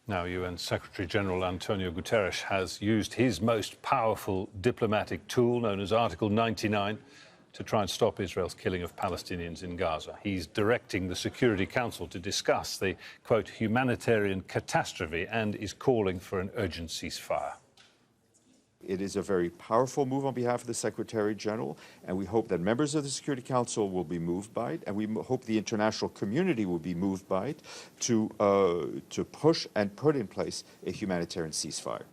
Now, UN Secretary-General Antonio Guterres has used his most powerful diplomatic tool, known as Article 99, to try and stop Israel's killing of Palestinians in Gaza. He's directing the Security Council to discuss the, quote, humanitarian catastrophe and is calling for an urgent ceasefire. It is a very powerful move on behalf of the Secretary General, and we hope that members of the Security Council will be moved by it, and we hope the international community will be moved by it to push and put in place a humanitarian ceasefire.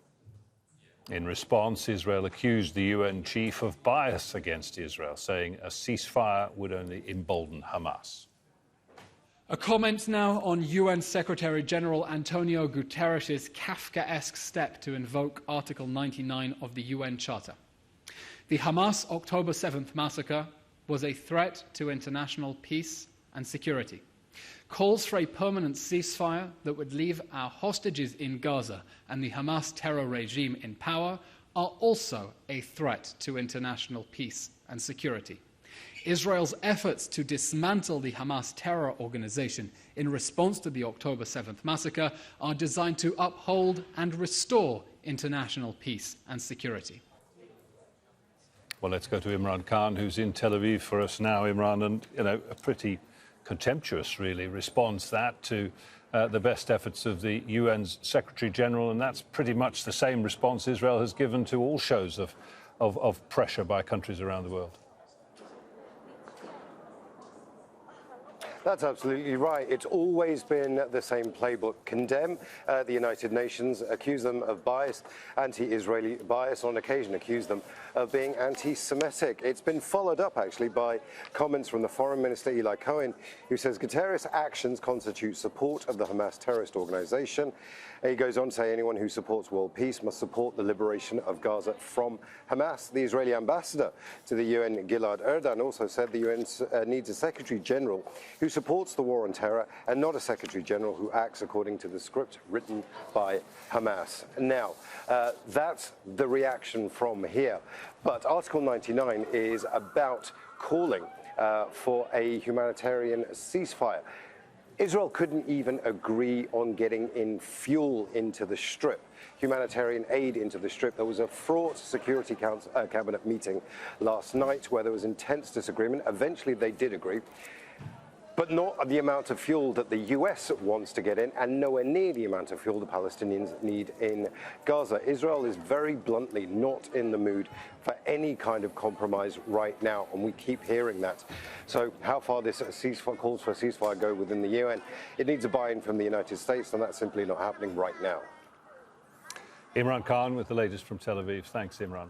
In response, Israel accused the UN chief of bias against Israel, saying a ceasefire would only embolden Hamas. A comment now on UN Secretary-General Antonio Guterres' Kafkaesque step to invoke Article 99 of the UN Charter. The Hamas October 7th massacre was a threat to international peace and security. Calls for a permanent ceasefire that would leave our hostages in Gaza and the Hamas terror regime in power are also a threat to international peace and security. Israel's efforts to dismantle the Hamas terror organization in response to the October 7th massacre are designed to uphold and restore international peace and security. Well, let's go to Imran Khan, who's in Tel Aviv for us now, Imran, and, a pretty contemptuous, really, response that to the best efforts of the UN's Secretary-General, and that's pretty much the same response Israel has given to all shows of pressure by countries around the world. That's absolutely right. It's always been the same playbook. Condemn the United Nations, accuse them of bias, anti-Israeli bias, on occasion accuse them of being anti-Semitic. It's been followed up, actually, by comments from the Foreign Minister, Eli Cohen, who says Guterres' actions constitute support of the Hamas terrorist organization. He goes on to say anyone who supports world peace must support the liberation of Gaza from Hamas. The Israeli ambassador to the UN, Gilad Erdan, also said the UN needs a Secretary-General who supports the war on terror and not a Secretary-General who acts according to the script written by Hamas. Now, that's the reaction from here. But Article 99 is about calling for a humanitarian ceasefire. Israel couldn't even agree on getting in fuel into the Strip, humanitarian aid into the Strip. There was a fraught Security Council cabinet meeting last night where there was intense disagreement. Eventually they did agree, but not the amount of fuel that the US wants to get in, and nowhere near the amount of fuel the Palestinians need in Gaza. Israel is very bluntly not in the mood for any kind of compromise right now, and we keep hearing that. So how far this ceasefire, calls for a ceasefire go within the UN? It needs a buy-in from the United States, and that's simply not happening right now. Imran Khan with the latest from Tel Aviv. Thanks, Imran.